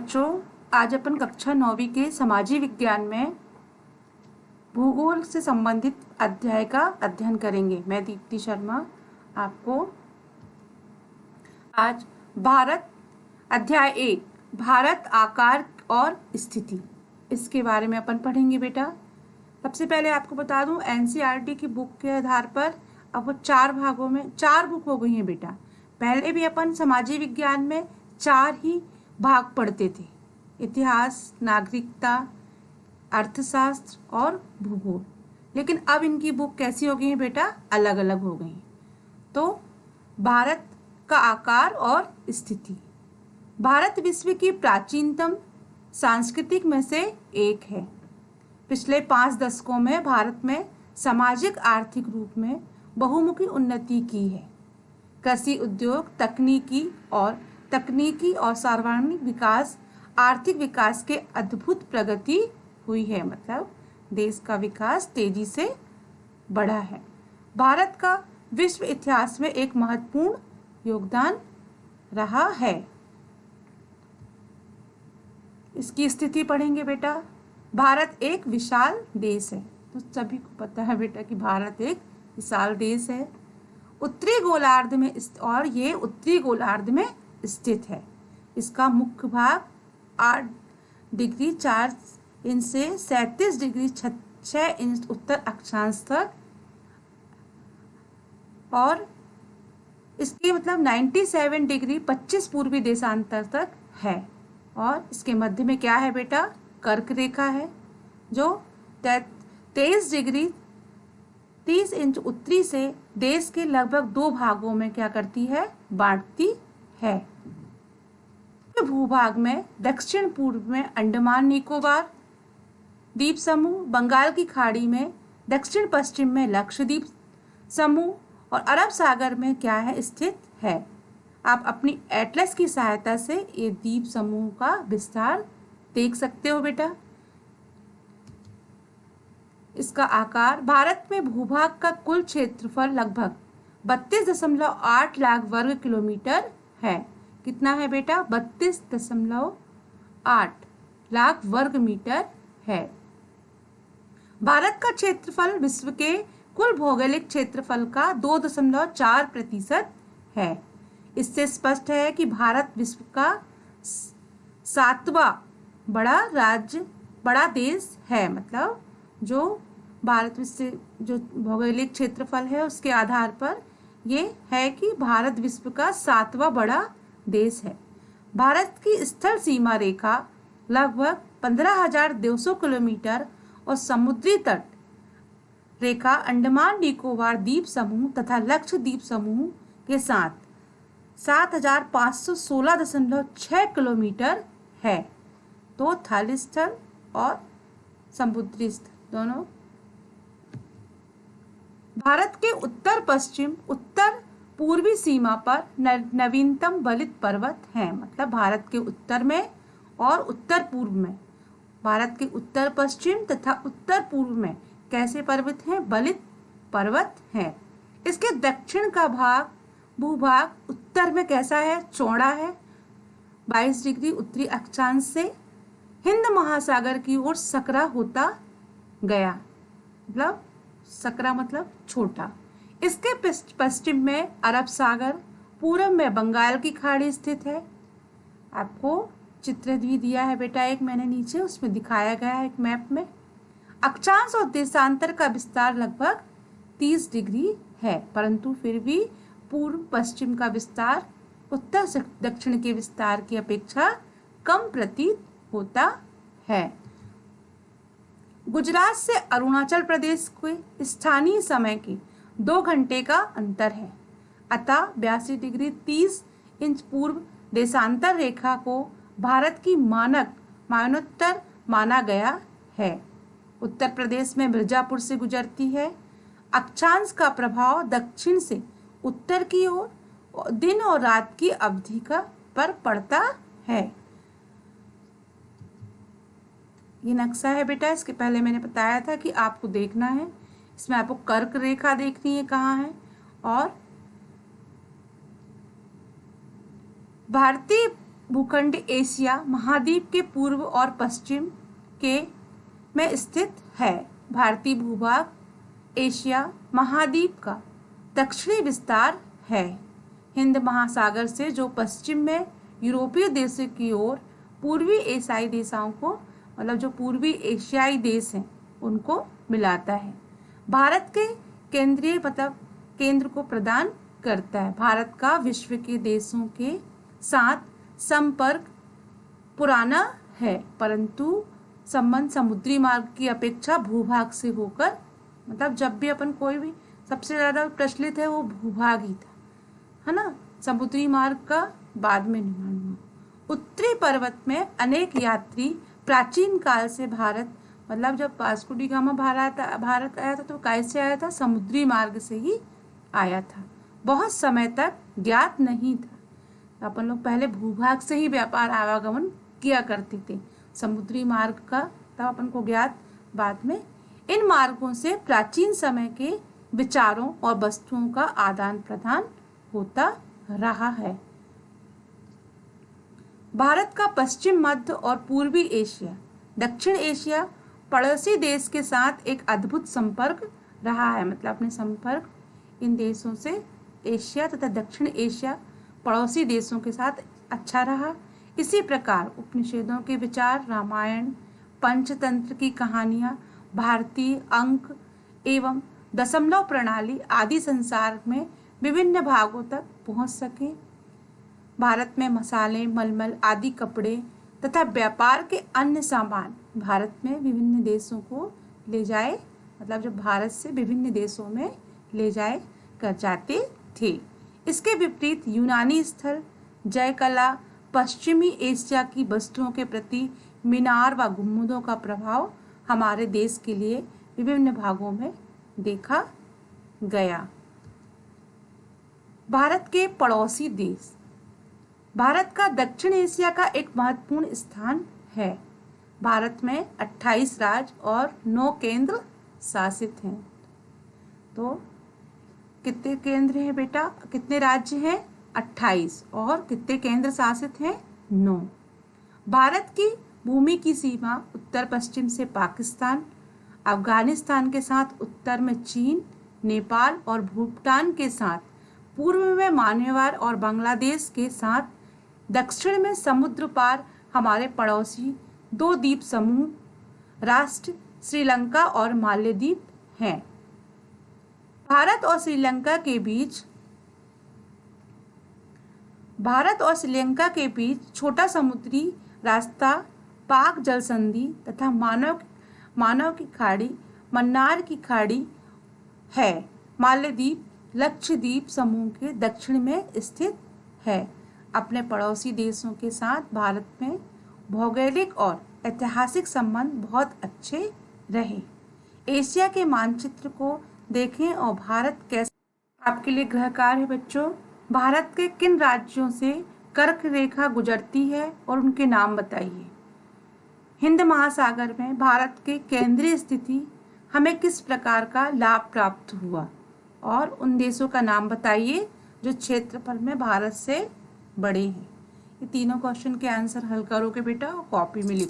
बच्चों, आज अपन कक्षा 9वीं के सामाजिक विज्ञान में भूगोल से संबंधित अध्याय का अध्ययन करेंगे। मैं दीप्ति शर्मा आपको आज भारत अध्याय 1 भारत आकार और स्थिति इसके बारे में अपन पढ़ेंगे। बेटा, सबसे पहले आपको बता दूं, एनसीईआरटी की बुक के आधार पर अब वो 4 भागों में 4 बुक हो गई हैं। बेटा, पहले भी अपन सामाजिक विज्ञान में 4 ही भाग पढ़ते थे: इतिहास, नागरिकता, अर्थशास्त्र और भूगोल। लेकिन अब इनकी बुक कैसी हो गई है बेटा? अलग अलग हो गई। तो भारत का आकार और स्थिति। भारत विश्व की प्राचीनतम सांस्कृतिक में से एक है। पिछले 5 दशकों में भारत में सामाजिक आर्थिक रूप में बहुमुखी उन्नति की है। कृषि उद्योग, तकनीकी और सर्वांगीण विकास, आर्थिक विकास के अद्भुत प्रगति हुई है। मतलब देश का विकास तेजी से बढ़ा है। भारत का विश्व इतिहास में एक महत्वपूर्ण योगदान रहा है। इसकी स्थिति पढ़ेंगे बेटा। भारत एक विशाल देश है। तो सभी को पता है बेटा कि भारत एक विशाल देश है। उत्तरी गोलार्ध में और ये उत्तरी गोलार्ध में स्थित है। इसका मुख्य भाग 8 डिग्री 4 इंच से 37 डिग्री 6 इंच उत्तर अक्षांश तक और इसके मतलब 97 डिग्री 25 पूर्वी देशांतर तक है। और इसके मध्य में क्या है बेटा? कर्क रेखा है जो 23 डिग्री 30 इंच उत्तरी से देश के लगभग 2 भागों में क्या करती है? बांटती है। भूभाग में दक्षिण पूर्व में अंडमान निकोबार द्वीप समूह, बंगाल की खाड़ी में दक्षिण पश्चिम में लक्षद्वीप समूह और अरब सागर में क्या है? स्थित है। आप अपनी एटलस की सहायता से ये द्वीप समूह का विस्तार देख सकते हो बेटा। इसका आकार, भारत में भूभाग का कुल क्षेत्रफल लगभग 32.8 लाख वर्ग किलोमीटर है। कितना है बेटा? 32.8 लाख वर्ग मीटर है। भारत का क्षेत्रफल विश्व के कुल भौगोलिक क्षेत्रफल का 2.4% है। इससे स्पष्ट है कि भारत विश्व का 7वां बड़ा देश है। मतलब जो भारत विश्व जो भौगोलिक क्षेत्रफल है उसके आधार पर ये है कि भारत विश्व का 7वां बड़ा देश है। भारत की स्थल सीमा रेखा लगभग 15,200 किलोमीटर और समुद्री तट रेखा अंडमान निकोबार द्वीप समूह तथा लक्षद्वीप समूह के साथ 7,516.6 किलोमीटर है। तो थल स्थल और समुद्री स्थल दोनों। भारत के उत्तर पूर्वी सीमा पर नवीनतम बलित पर्वत हैं। मतलब भारत के उत्तर में और उत्तर पूर्व में, भारत के उत्तर पश्चिम तथा उत्तर पूर्व में कैसे पर्वत हैं? बलित पर्वत हैं। इसके दक्षिण का भूभाग उत्तर में कैसा है? चौड़ा है। 22 डिग्री उत्तरी अक्षांश से हिंद महासागर की ओर सकरा होता गया। मतलब सकरा मतलब छोटा। इसके पश्चिम में अरब सागर, पूर्व में बंगाल की खाड़ी स्थित है। आपको चित्र भी दिया है बेटा एक मैंने नीचे, उसमें दिखाया गया है एक मैप में। अक्षांश और देशांतर का विस्तार लगभग 30 डिग्री है, परंतु फिर भी पूर्व पश्चिम का विस्तार उत्तर दक्षिण के विस्तार की अपेक्षा कम प्रतीत होता है। गुजरात से अरुणाचल प्रदेश के स्थानीय समय के 2 घंटे का अंतर है। अतः 82 डिग्री 30 इंच पूर्व देशांतर रेखा को भारत की मानोत्तर माना गया है। उत्तर प्रदेश में मिर्जापुर से गुजरती है। अक्षांश का प्रभाव दक्षिण से उत्तर की ओर दिन और रात की अवधि पर पड़ता है। ये नक्शा है बेटा। इसके पहले मैंने बताया था कि आपको देखना है, इसमें आपको कर्क रेखा देखनी है कहाँ है। और भारतीय भूखंड एशिया महाद्वीप के पूर्व और पश्चिम के में स्थित है। भारतीय भूभाग एशिया महाद्वीप का दक्षिणी विस्तार है। हिंद महासागर से जो पश्चिम में यूरोपीय देशों की ओर पूर्वी एशियाई देशों को मतलब जो पूर्वी एशियाई देश हैं उनको मिलाता है। भारत के केंद्रीय मतलब केंद्र को प्रदान करता है। भारत का विश्व के देशों के साथ संपर्क पुराना है, परंतु संबंध समुद्री मार्ग की अपेक्षा भूभाग से होकर मतलब जब भी अपन कोई भी सबसे ज़्यादा प्रचलित है वो भूभाग ही था, है ना। समुद्री मार्ग का बाद में निर्माण हुआ। उत्तरी पर्वत में अनेक यात्री प्राचीन काल से भारत मतलब जब वास्को डी गामा भारत आया था तो कैसे आया था? समुद्री मार्ग से ही आया था। बहुत समय तक ज्ञात नहीं था। अपन लोग पहले भूभाग से ही व्यापार आवागमन किया करते थे, समुद्री मार्ग का तब अपन को ज्ञात बाद में। इन मार्गों से प्राचीन समय के विचारों और वस्तुओं का आदान प्रदान होता रहा है। भारत का पश्चिम, मध्य और पूर्वी एशिया, दक्षिण एशिया पड़ोसी देश के साथ एक अद्भुत संपर्क रहा है। मतलब अपने संपर्क इन देशों से एशिया तथा दक्षिण एशिया पड़ोसी देशों के साथ अच्छा रहा। इसी प्रकार उपनिषदों के विचार, रामायण, पंचतंत्र की कहानियाँ, भारतीय अंक एवं दशमलव प्रणाली आदि संसार में विभिन्न भागों तक पहुँच सके। भारत में मसाले, मलमल आदि कपड़े तथा व्यापार के अन्य सामान भारत में विभिन्न देशों को ले जाए मतलब जब भारत से विभिन्न देशों में ले जाए कर जाते थे। इसके विपरीत यूनानी स्थल, जय कला, पश्चिमी एशिया की वस्तुओं के प्रति मीनार व गुम्बदों का प्रभाव हमारे देश के लिए विभिन्न भागों में देखा गया। भारत के पड़ोसी देश। भारत का दक्षिण एशिया का एक महत्वपूर्ण स्थान है। भारत में 28 राज्य और 9 केंद्र शासित हैं। तो कितने केंद्र हैं बेटा? कितने राज्य हैं? 28 और कितने केंद्र शासित हैं? 9। भारत की भूमि की सीमा उत्तर पश्चिम से पाकिस्तान, अफगानिस्तान के साथ उत्तर में चीन, नेपाल और भूटान के साथ, पूर्व में म्यांमार और बांग्लादेश के साथ, दक्षिण में समुद्र पार हमारे पड़ोसी 2 द्वीप समूह राष्ट्र श्रीलंका और मालदीव हैं। भारत और श्रीलंका के बीच छोटा समुद्री रास्ता पाक जल संधि तथा मानव की खाड़ी, मन्नार की खाड़ी है। मालदीव लक्षद्वीप समूह के दक्षिण में स्थित है। अपने पड़ोसी देशों के साथ भारत में भौगोलिक और ऐतिहासिक संबंध बहुत अच्छे रहे। एशिया के मानचित्र को देखें और भारत कैसे। आपके लिए गृह कार्य है बच्चों, भारत के किन राज्यों से कर्क रेखा गुजरती है और उनके नाम बताइए। हिंद महासागर में भारत के केंद्रीय स्थिति हमें किस प्रकार का लाभ प्राप्त हुआ और उन देशों का नाम बताइए जो क्षेत्रफल में भारत से बड़े हैं। ये तीनों क्वेश्चन के आंसर हल करोगे बेटा और कॉपी में लिखो।